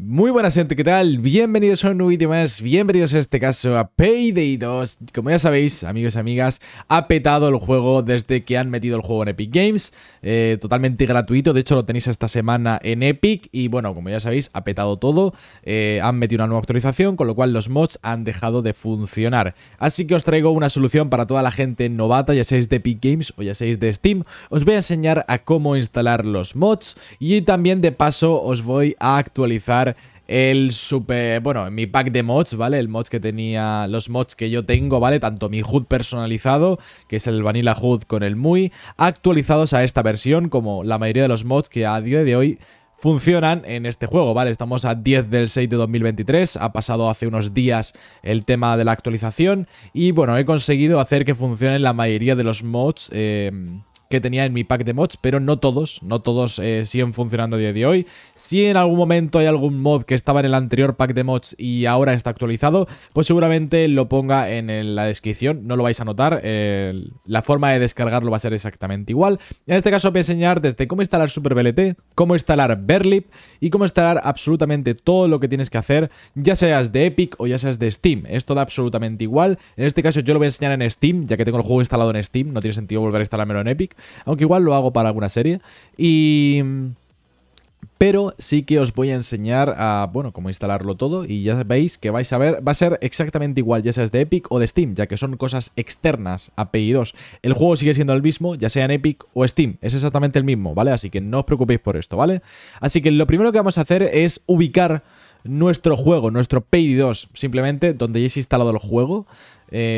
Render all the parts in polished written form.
Muy buenas gente, ¿qué tal? Bienvenidos a un nuevo vídeo más, bienvenidos en este caso a Payday 2. Como ya sabéis, amigos y amigas, ha petado el juego desde que han metido el juego en Epic Games, totalmente gratuito, de hecho lo tenéis esta semana en Epic y bueno, como ya sabéis, ha petado todo, han metido una nueva actualización, con lo cual los mods han dejado de funcionar. Así que os traigo una solución para toda la gente novata, ya seáis de Epic Games o ya seáis de Steam. Os voy a enseñar a cómo instalar los mods y también de paso os voy a actualizar mi pack de mods, ¿vale? El mods que tenía, los mods que yo tengo, ¿vale? Tanto mi HUD personalizado, que es el Vanilla HUD con el MUI, actualizados a esta versión, como la mayoría de los mods que a día de hoy funcionan en este juego, ¿vale? Estamos a 10 del 6 de 2023, ha pasado hace unos días el tema de la actualización y bueno, he conseguido hacer que funcionen la mayoría de los mods que tenía en mi pack de mods, pero no todos siguen funcionando a día de hoy. Si en algún momento hay algún mod que estaba en el anterior pack de mods y ahora está actualizado, pues seguramente lo ponga en la descripción, no lo vais a notar, la forma de descargarlo va a ser exactamente igual. En este caso os voy a enseñar desde cómo instalar SuperVLT, cómo instalar Berlip y cómo instalar absolutamente todo lo que tienes que hacer, ya seas de Epic o ya seas de Steam, es todo absolutamente igual. En este caso yo lo voy a enseñar en Steam, ya que tengo el juego instalado en Steam, no tiene sentido volver a instalármelo en Epic, aunque igual lo hago para alguna serie. Pero sí que os voy a enseñar a, bueno, cómo instalarlo todo y ya veis que vais a ver, va a ser exactamente igual, ya sea de Epic o de Steam, ya que son cosas externas a Payday 2. El juego sigue siendo el mismo, ya sea en Epic o Steam, es exactamente el mismo, ¿vale? Así que no os preocupéis por esto, ¿vale? Así que lo primero que vamos a hacer es ubicar nuestro juego, nuestro Payday 2, simplemente donde ya es instalado el juego.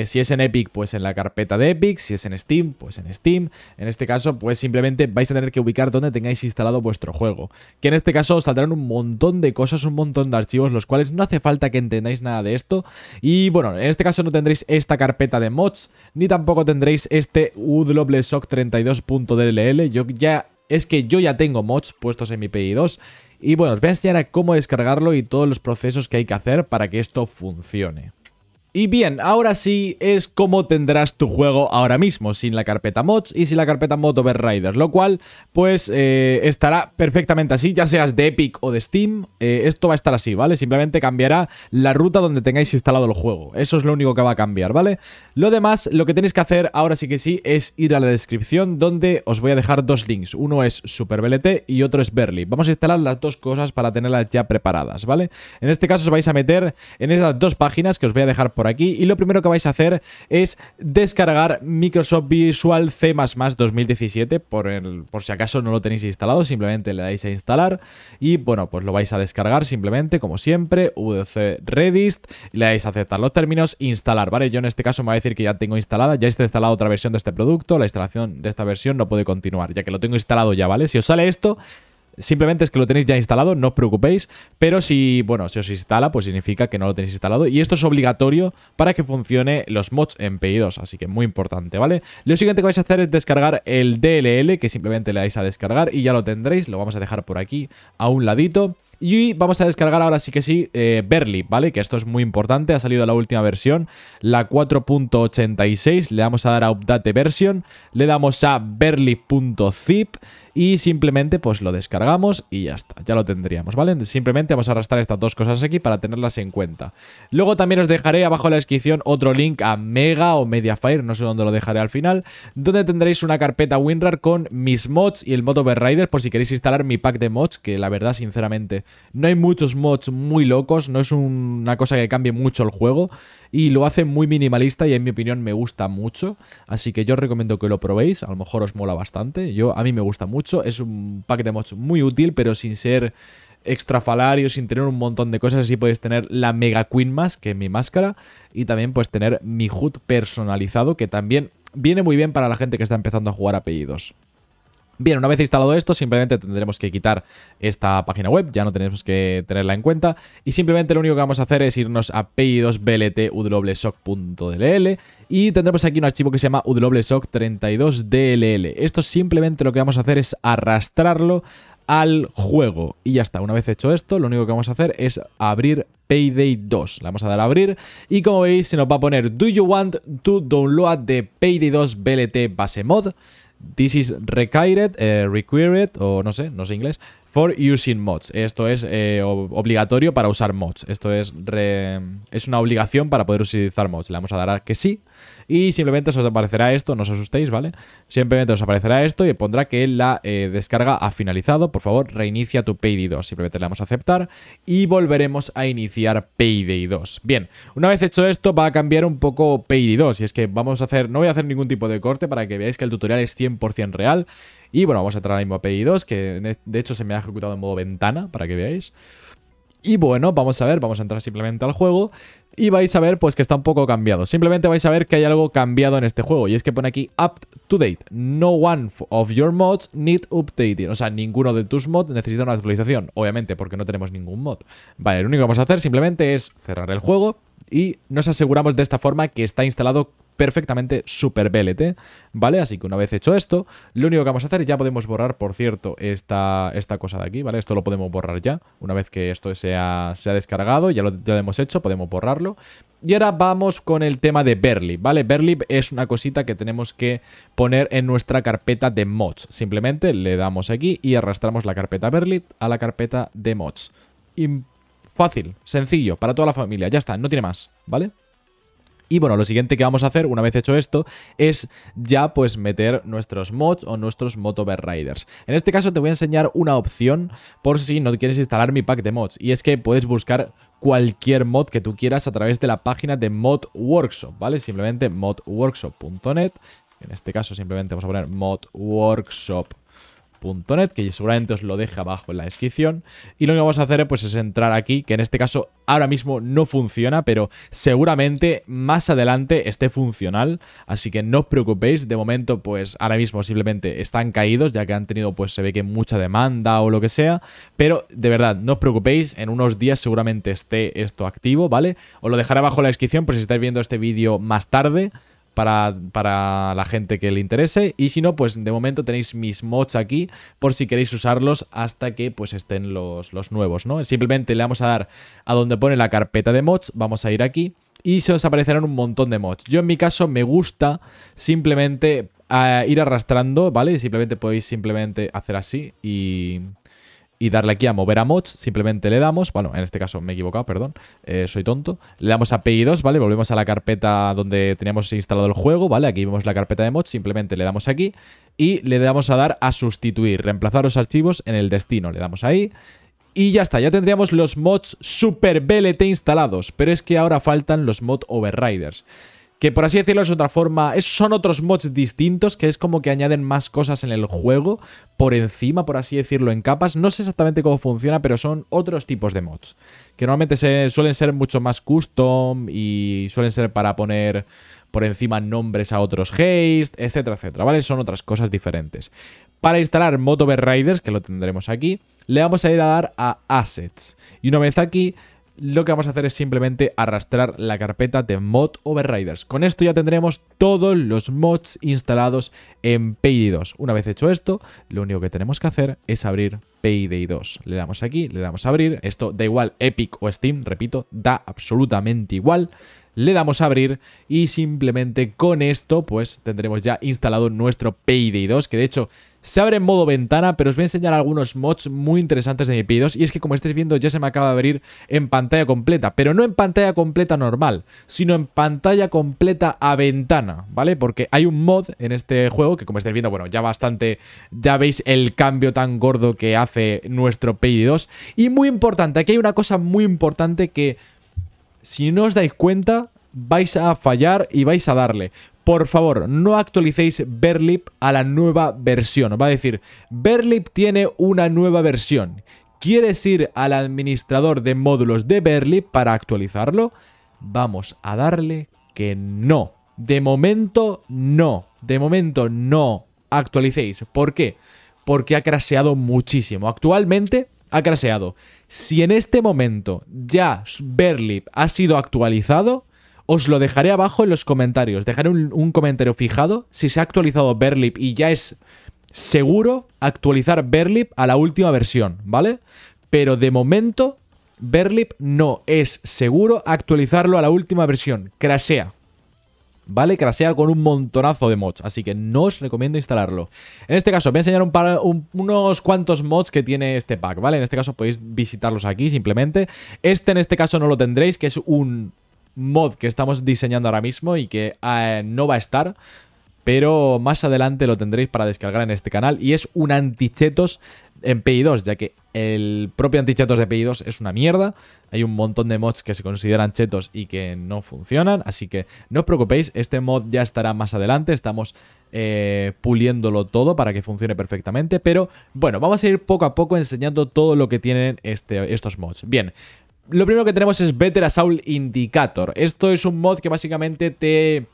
Si es en Epic, pues en la carpeta de Epic. Si es en Steam, pues en Steam. En este caso, pues simplemente vais a tener que ubicar donde tengáis instalado vuestro juego. Que en este caso os saldrán un montón de cosas, un montón de archivos, los cuales no hace falta que entendáis nada de esto. Y bueno, en este caso no tendréis esta carpeta de mods, ni tampoco tendréis este uwsock32.dll. Yo ya tengo mods puestos en mi Payday 2. Y bueno, os voy a enseñar a cómo descargarlo y todos los procesos que hay que hacer para que esto funcione. Y bien, ahora sí es como tendrás tu juego ahora mismo, sin la carpeta mods y sin la carpeta mod overrider, lo cual pues estará perfectamente así, ya seas de Epic o de Steam, esto va a estar así, ¿vale? Simplemente cambiará la ruta donde tengáis instalado el juego, eso es lo único que va a cambiar, ¿vale? Lo demás, lo que tenéis que hacer ahora sí que sí es ir a la descripción, donde os voy a dejar dos links, uno es SuperVLT y otro es Berlip. Vamos a instalar las dos cosas para tenerlas ya preparadas, ¿vale? En este caso os vais a meter en esas dos páginas que os voy a dejar por aquí y lo primero que vais a hacer es descargar Microsoft Visual C++ 2017 por si acaso no lo tenéis instalado, simplemente le dais a instalar y bueno, pues lo vais a descargar simplemente como siempre, VC Redist, le dais a aceptar los términos, instalar, ¿vale? Yo en este caso me va a decir que ya tengo instalada, ya está instalada otra versión de este producto, la instalación de esta versión no puede continuar, ya que lo tengo instalado ya, ¿vale? Si os sale esto, simplemente es que lo tenéis ya instalado, no os preocupéis, pero si, bueno, si os instala, pues significa que no lo tenéis instalado y esto es obligatorio para que funcione los mods en Payday 2, así que muy importante, ¿vale? Lo siguiente que vais a hacer es descargar el DLL, que simplemente le dais a descargar y ya lo tendréis, lo vamos a dejar por aquí a un ladito. Y vamos a descargar ahora sí que sí Berlip, ¿vale? Que esto es muy importante, ha salido la última versión, la 4.86, le damos a dar a Update Version, le damos a berlip.zip y simplemente pues lo descargamos y ya está, ya lo tendríamos, ¿vale? Simplemente vamos a arrastrar estas dos cosas aquí para tenerlas en cuenta. Luego también os dejaré abajo en la descripción otro link a Mega o Mediafire, no sé dónde lo dejaré al final, donde tendréis una carpeta WinRAR con mis mods y el mod overrider por si queréis instalar mi pack de mods, que la verdad sinceramente no hay muchos mods muy locos, no es una cosa que cambie mucho el juego y lo hace muy minimalista y en mi opinión me gusta mucho, así que yo os recomiendo que lo probéis, a lo mejor os mola bastante, a mí me gusta mucho, es un pack de mods muy útil pero sin ser extrafalario, sin tener un montón de cosas, así podéis tener la Mega Queen Mask, que es mi máscara, y también pues tener mi HUD personalizado, que también viene muy bien para la gente que está empezando a jugar a Payday 2. Bien, una vez instalado esto, simplemente tendremos que quitar esta página web, ya no tenemos que tenerla en cuenta, y simplemente lo único que vamos a hacer es irnos a payday2blt.uwsock.dll y tendremos aquí un archivo que se llama uwsock32dll. Esto simplemente lo que vamos a hacer es arrastrarlo al juego y ya está. Una vez hecho esto, lo único que vamos a hacer es abrir Payday 2. Le vamos a dar a abrir y como veis se nos va a poner Do you want to download the Payday 2 BLT base mod? This is required, o no sé inglés, for using mods. Esto es obligatorio para usar mods. Esto es una obligación para poder utilizar mods. Le vamos a dar a que sí. Y simplemente os aparecerá esto, no os asustéis, ¿vale? Simplemente os aparecerá esto y pondrá que la descarga ha finalizado. Por favor, reinicia tu Payday 2. Simplemente le damos a aceptar y volveremos a iniciar Payday 2. Bien, una vez hecho esto va a cambiar un poco Payday 2. Y es que vamos a hacer, no voy a hacer ningún tipo de corte para que veáis que el tutorial es 100% real. Y bueno, vamos a entrar ahora mismo a Payday 2, que de hecho se me ha ejecutado en modo ventana, para que veáis. Y bueno, vamos a ver, vamos a entrar simplemente al juego y vais a ver pues que está un poco cambiado. Simplemente vais a ver que hay algo cambiado en este juego y es que pone aquí up to date. No one of your mods need updating. O sea, ninguno de tus mods necesita una actualización. Obviamente, porque no tenemos ningún mod. Vale, lo único que vamos a hacer simplemente es cerrar el juego y nos aseguramos de esta forma que está instalado perfectamente super BLT, ¿vale? Así que una vez hecho esto, lo único que vamos a hacer, ya podemos borrar, por cierto, esta cosa de aquí, ¿vale? Esto lo podemos borrar ya, una vez que esto se ha descargado, ya lo hemos hecho, podemos borrarlo. Y ahora vamos con el tema de Berlib, ¿vale? Berlib es una cosita que tenemos que poner en nuestra carpeta de mods. Simplemente le damos aquí y arrastramos la carpeta Berlib a la carpeta de mods. Fácil, sencillo, para toda la familia, ya está, no tiene más, ¿vale? Y bueno, lo siguiente que vamos a hacer, una vez hecho esto, es ya pues meter nuestros mods o nuestros mod overriders. En este caso te voy a enseñar una opción por si no quieres instalar mi pack de mods. Y es que puedes buscar cualquier mod que tú quieras a través de la página de Mod Workshop, ¿vale? Simplemente modworkshop.net. En este caso simplemente vamos a poner modworkshop.net, que seguramente os lo deje abajo en la descripción. Y lo que vamos a hacer pues, es entrar aquí, que en este caso ahora mismo no funciona, pero seguramente más adelante esté funcional. Así que no os preocupéis, de momento pues ahora mismo simplemente están caídos, ya que han tenido pues se ve que mucha demanda o lo que sea. Pero de verdad, no os preocupéis, en unos días seguramente esté esto activo, ¿vale? Os lo dejaré abajo en la descripción por si estáis viendo este vídeo más tarde, para la gente que le interese. Y si no, pues de momento tenéis mis mods aquí por si queréis usarlos hasta que pues estén los nuevos, ¿no? Simplemente le vamos a dar a donde pone la carpeta de mods, vamos a ir aquí y se os aparecerán un montón de mods. Yo en mi caso me gusta simplemente ir arrastrando, ¿vale? Simplemente podéis simplemente hacer así y darle aquí a mover a mods, simplemente le damos, bueno, en este caso me he equivocado, perdón, soy tonto, le damos a Payday 2, ¿vale? Volvemos a la carpeta donde teníamos instalado el juego, ¿vale? Aquí vemos la carpeta de mods, simplemente le damos aquí y le damos a dar a sustituir, reemplazar los archivos en el destino, le damos ahí y ya está, ya tendríamos los mods super BLT instalados, pero es que ahora faltan los mod overriders. Que por así decirlo es otra forma, son otros mods distintos que es como que añaden más cosas en el juego por encima, por así decirlo, en capas. No sé exactamente cómo funciona, pero son otros tipos de mods que normalmente suelen ser mucho más custom y suelen ser para poner por encima nombres a otros haste, etcétera, etcétera, ¿vale? Son otras cosas diferentes. Para instalar mod overriders, que lo tendremos aquí, le vamos a ir a dar a assets y una vez aquí lo que vamos a hacer es simplemente arrastrar la carpeta de mod overriders. Con esto ya tendremos todos los mods instalados en Payday 2. Una vez hecho esto, lo único que tenemos que hacer es abrir Payday 2. Le damos aquí, le damos a abrir. Esto da igual Epic o Steam, repito, da absolutamente igual. Le damos a abrir y simplemente con esto pues tendremos ya instalado nuestro Payday 2, que de hecho se abre en modo ventana, pero os voy a enseñar algunos mods muy interesantes de mi Payday 2 y es que como estáis viendo ya se me acaba de abrir en pantalla completa, pero no en pantalla completa normal, sino en pantalla completa a ventana, ¿vale? Porque hay un mod en este juego que como estáis viendo, bueno, ya veis el cambio tan gordo que hace nuestro Payday 2 y muy importante, aquí hay una cosa muy importante que si no os dais cuenta vais a fallar y vais a darle. Por favor, no actualicéis Berlib a la nueva versión. Os va a decir, Berlib tiene una nueva versión. ¿Quieres ir al administrador de módulos de Berlib para actualizarlo? Vamos a darle que no. De momento no. De momento no actualicéis. ¿Por qué? Porque ha crasheado muchísimo. Actualmente ha crasheado. Si en este momento ya Berlib ha sido actualizado, os lo dejaré abajo en los comentarios. Dejaré un comentario fijado si se ha actualizado Berlib y ya es seguro actualizar Berlib a la última versión, ¿vale? Pero de momento Berlib no es seguro actualizarlo a la última versión. Crashea. ¿vale? Crashea con un montonazo de mods, así que no os recomiendo instalarlo. En este caso, os voy a enseñar unos cuantos mods que tiene este pack, ¿vale? En este caso podéis visitarlos aquí simplemente. En este caso no lo tendréis, que es un mod que estamos diseñando ahora mismo y que no va a estar, pero más adelante lo tendréis para descargar en este canal. Y es un antichetos en PI2, ya que el propio antichetos de PI2 es una mierda. Hay un montón de mods que se consideran chetos y que no funcionan, así que no os preocupéis, este mod ya estará más adelante. Estamos puliéndolo todo para que funcione perfectamente, pero bueno, vamos a ir poco a poco enseñando todo lo que tienen estos mods. Bien, lo primero que tenemos es Better Assault Indicator. Esto es un mod que básicamente te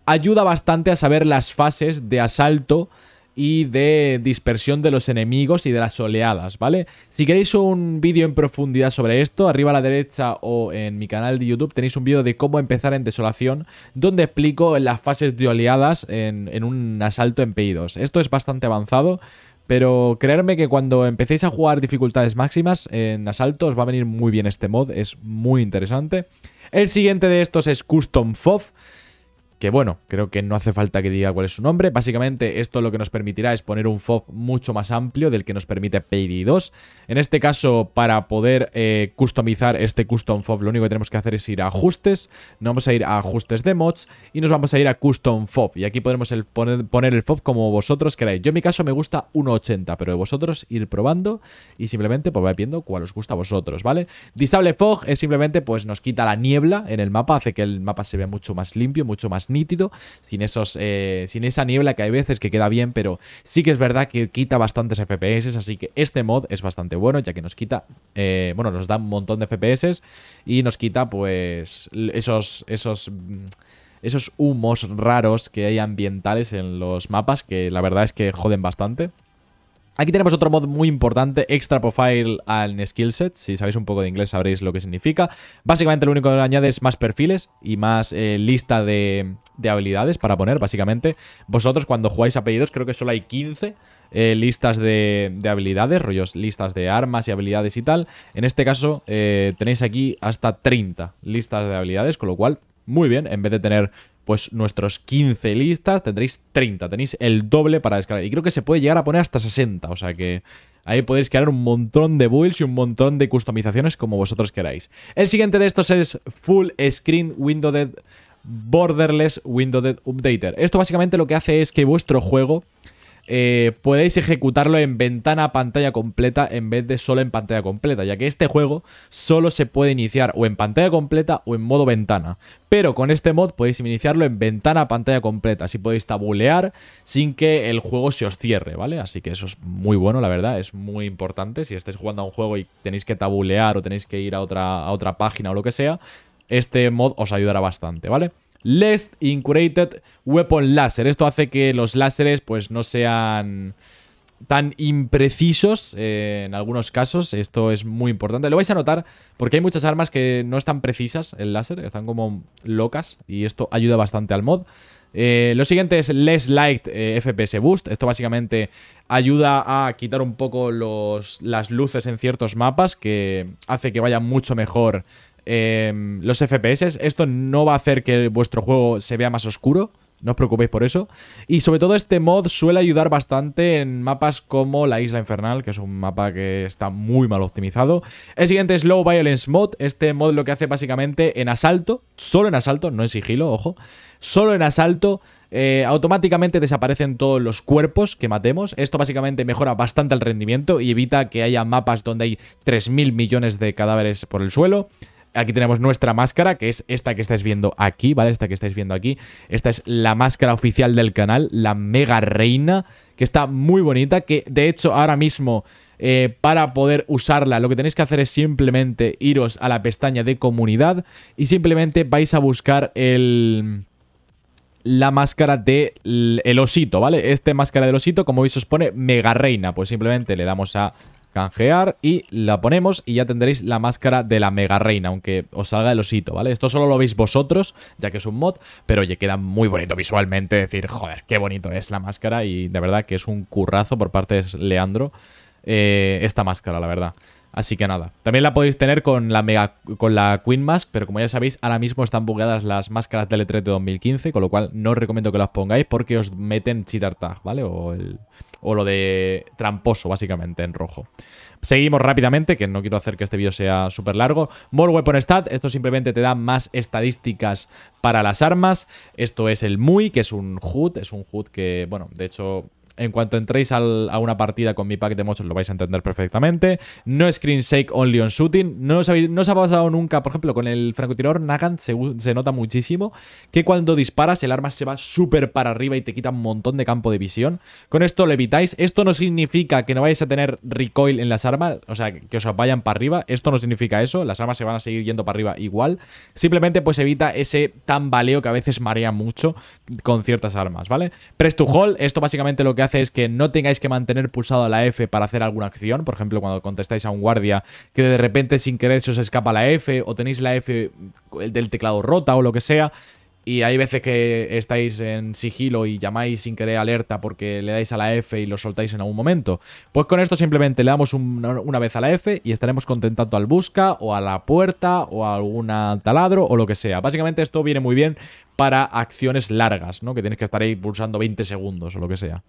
ayuda bastante a saber las fases de asalto y de dispersión de los enemigos y de las oleadas, ¿vale? Si queréis un vídeo en profundidad sobre esto, arriba a la derecha o en mi canal de YouTube tenéis un vídeo de cómo empezar en Desolación, donde explico las fases de oleadas en un asalto en PI2. Esto es bastante avanzado, pero creedme que cuando empecéis a jugar dificultades máximas en asalto os va a venir muy bien este mod, es muy interesante. El siguiente de estos es Custom FOV, que bueno, creo que no hace falta que diga cuál es su nombre. Básicamente esto lo que nos permitirá es poner un FOV mucho más amplio del que nos permite PID2. En este caso, para poder customizar este Custom FOV, lo único que tenemos que hacer es ir a Ajustes. Nos vamos a ir a Ajustes de Mods y nos vamos a ir a Custom FOV. Y aquí podremos poner el FOV como vosotros queráis. Yo en mi caso me gusta 1.80, pero vosotros ir probando y simplemente pues vais viendo cuál os gusta a vosotros, ¿vale? Disable Fog es simplemente pues nos quita la niebla en el mapa, hace que el mapa se vea mucho más limpio, mucho más nítido, sin esa niebla que hay veces que queda bien, pero sí que es verdad que quita bastantes FPS, así que este mod es bastante bueno, ya que nos quita, bueno, nos da un montón de FPS y nos quita pues esos humos raros que hay ambientales en los mapas, que la verdad es que joden bastante. Aquí tenemos otro mod muy importante, Extra Profile and Skillset. Si sabéis un poco de inglés sabréis lo que significa. Básicamente lo único que añade es más perfiles y más lista de habilidades para poner, básicamente. Vosotros cuando jugáis a PI2 creo que solo hay 15 listas de habilidades, rollos, listas de armas y habilidades y tal. En este caso tenéis aquí hasta 30 listas de habilidades, con lo cual, muy bien, en vez de tener pues nuestros 15 listas, tendréis 30, tenéis el doble para descargar. Y creo que se puede llegar a poner hasta 60, o sea que ahí podéis crear un montón de builds y un montón de customizaciones como vosotros queráis. El siguiente de estos es Full Screen Windowed Borderless Windowed Updater. Esto básicamente lo que hace es que vuestro juego podéis ejecutarlo en ventana pantalla completa en vez de solo en pantalla completa, ya que este juego solo se puede iniciar o en pantalla completa o en modo ventana, pero con este mod podéis iniciarlo en ventana pantalla completa, así podéis tabulear sin que el juego se os cierre, ¿vale? Así que eso es muy bueno, la verdad, es muy importante. Si estáis jugando a un juego y tenéis que tabulear o tenéis que ir a otra página o lo que sea, este mod os ayudará bastante, ¿vale? Less Incurated Weapon Laser. Esto hace que los láseres pues no sean tan imprecisos en algunos casos. Esto es muy importante. Lo vais a notar porque hay muchas armas que no están precisas el láser, están como locas y esto ayuda bastante al mod. Lo siguiente es Less Light FPS Boost. Esto básicamente ayuda a quitar un poco las luces en ciertos mapas, que hace que vaya mucho mejor los FPS. Esto no va a hacer que vuestro juego se vea más oscuro, no os preocupéis por eso. Y sobre todo este mod suele ayudar bastante en mapas como la Isla Infernal, que es un mapa que está muy mal optimizado. El siguiente es Low Violence Mod. Este mod lo que hace básicamente en asalto, solo en asalto, no en sigilo, ojo, solo en asalto, automáticamente desaparecen todos los cuerpos que matemos. Esto básicamente mejora bastante el rendimiento y evita que haya mapas donde hay 3.000 millones de cadáveres por el suelo. Aquí tenemos nuestra máscara, que es esta que estáis viendo aquí, ¿vale? Esta que estáis viendo aquí. Esta es la máscara oficial del canal, la Mega Reina, que está muy bonita, que de hecho ahora mismo para poder usarla lo que tenéis que hacer es simplemente iros a la pestaña de comunidad y simplemente vais a buscar la máscara del osito, ¿vale? Este máscara del osito, como veis, os pone Mega Reina. Pues simplemente le damos a canjear y la ponemos y ya tendréis la máscara de la Mega Reina, aunque os salga el osito, ¿vale? Esto solo lo veis vosotros, ya que es un mod, pero oye, queda muy bonito visualmente, decir, joder, qué bonito es la máscara y de verdad que es un currazo por parte de Leandro esta máscara, la verdad. Así que nada. También la podéis tener con la Queen Mask, pero como ya sabéis, ahora mismo están bugueadas las máscaras del E3 de 2015, con lo cual no os recomiendo que las pongáis porque os meten cheater tag, ¿vale? O lo de tramposo, básicamente, en rojo. Seguimos rápidamente, que no quiero hacer que este vídeo sea súper largo. More Weapon Stat, esto simplemente te da más estadísticas para las armas. Esto es el MUI, que es un HUD que, bueno, de hecho... En cuanto entréis a una partida con mi pack de mods lo vais a entender perfectamente. No screen shake, only on shooting. No os ha pasado nunca, por ejemplo, con el francotirador Nagant se nota muchísimo que cuando disparas el arma se va súper para arriba y te quita un montón de campo de visión. Con esto lo evitáis. Esto no significa que no vayáis a tener recoil en las armas, o sea, que os vayan para arriba. Esto no significa eso. Las armas se van a seguir yendo para arriba igual. Simplemente pues evita ese tambaleo que a veces marea mucho con ciertas armas, ¿vale? Press to hold. Esto básicamente lo que hace es que no tengáis que mantener pulsado la F para hacer alguna acción. Por ejemplo, cuando contestáis a un guardia que de repente sin querer se os escapa la F o tenéis la F del teclado rota o lo que sea. Y hay veces que estáis en sigilo y llamáis sin querer alerta porque le dais a la F y lo soltáis en algún momento. Pues con esto simplemente le damos una vez a la F y estaremos contentando al busca o a la puerta o a algún taladro o lo que sea. Básicamente esto viene muy bien para acciones largas, ¿no? Que tienes que estar ahí pulsando 20 segundos o lo que sea.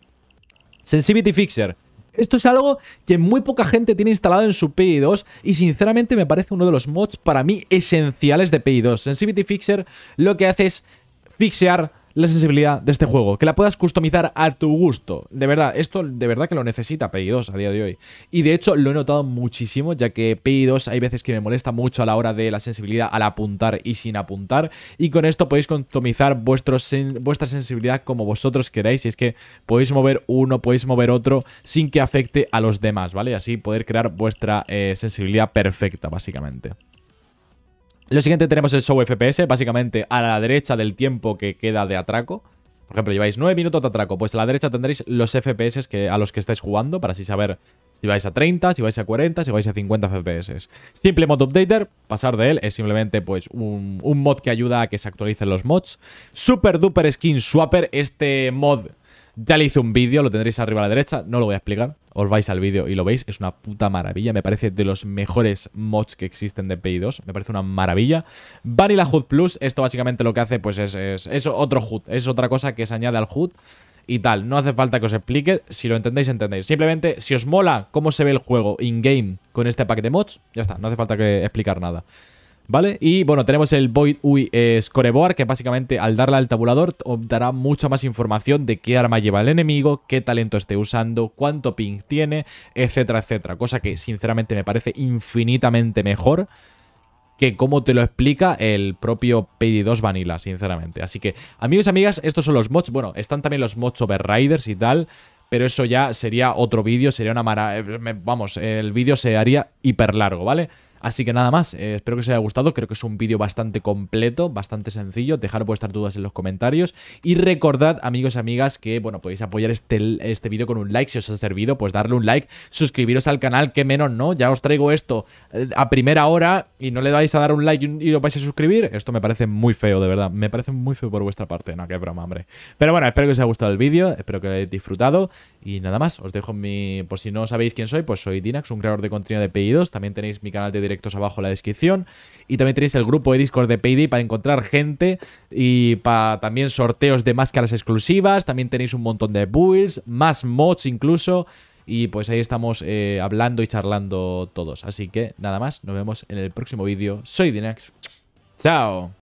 Sensitivity Fixer. Esto es algo que muy poca gente tiene instalado en su PI2 y sinceramente me parece uno de los mods para mí esenciales de PI2. Sensitivity Fixer lo que hace es fixear la sensibilidad de este juego, que la puedas customizar a tu gusto. De verdad, esto de verdad que lo necesita PI2 a día de hoy. Y de hecho lo he notado muchísimo, ya que PI2 hay veces que me molesta mucho a la hora de la sensibilidad al apuntar y sin apuntar. Y con esto podéis customizar vuestra sensibilidad como vosotros queráis. Y es que podéis mover uno, podéis mover otro sin que afecte a los demás, ¿vale? Así poder crear vuestra sensibilidad perfecta, básicamente. Lo siguiente tenemos el show FPS, básicamente a la derecha del tiempo que queda de atraco. Por ejemplo, lleváis 9 minutos de atraco, pues a la derecha tendréis los FPS a los que estáis jugando, para así saber si vais a 30, si vais a 40, si vais a 50 FPS. Simple Mod Updater, pasar de él, es simplemente pues un mod que ayuda a que se actualicen los mods. Super Duper Skin Swapper, este mod... Ya le hice un vídeo, lo tendréis arriba a la derecha, no lo voy a explicar, os vais al vídeo y lo veis, es una puta maravilla, me parece de los mejores mods que existen de PI2, me parece una maravilla. Vanilla HUD Plus, esto básicamente lo que hace pues es otro HUD, es otra cosa que se añade al HUD y tal, no hace falta que os explique, si lo entendéis, entendéis. Simplemente, si os mola cómo se ve el juego in-game con este pack de mods, ya está, no hace falta que explicar nada. ¿Vale? Y bueno, tenemos el Void UI Scoreboard, que básicamente al darle al tabulador os dará mucha más información de qué arma lleva el enemigo, qué talento esté usando, cuánto ping tiene, etcétera, etcétera. Cosa que sinceramente me parece infinitamente mejor que cómo te lo explica el propio PI2 Vanilla, sinceramente. Así que, amigos y amigas, estos son los mods. Bueno, están también los mods Overriders y tal, pero eso ya sería otro vídeo, sería una maravilla. Vamos, el vídeo se haría hiper largo, ¿vale? Así que nada más, espero que os haya gustado, creo que es un vídeo bastante completo, bastante sencillo, dejad vuestras dudas en los comentarios y recordad, amigos y amigas, que bueno, podéis apoyar este vídeo con un like si os ha servido, pues darle un like, suscribiros al canal, que menos, ¿no? Ya os traigo esto a primera hora y no le vais a dar un like y os vais a suscribir, esto me parece muy feo, de verdad, me parece muy feo por vuestra parte, no, qué broma, hombre. Pero bueno, espero que os haya gustado el vídeo, espero que lo hayáis disfrutado y nada más, os dejo por si no sabéis quién soy, pues soy Dinax, un creador de contenido de PI2, también tenéis mi canal de directos abajo en la descripción y también tenéis el grupo de Discord de Payday para encontrar gente y para también sorteos de máscaras exclusivas, también tenéis un montón de builds, más mods incluso y pues ahí estamos hablando y charlando todos, así que nada más, nos vemos en el próximo vídeo, soy Dinax, chao.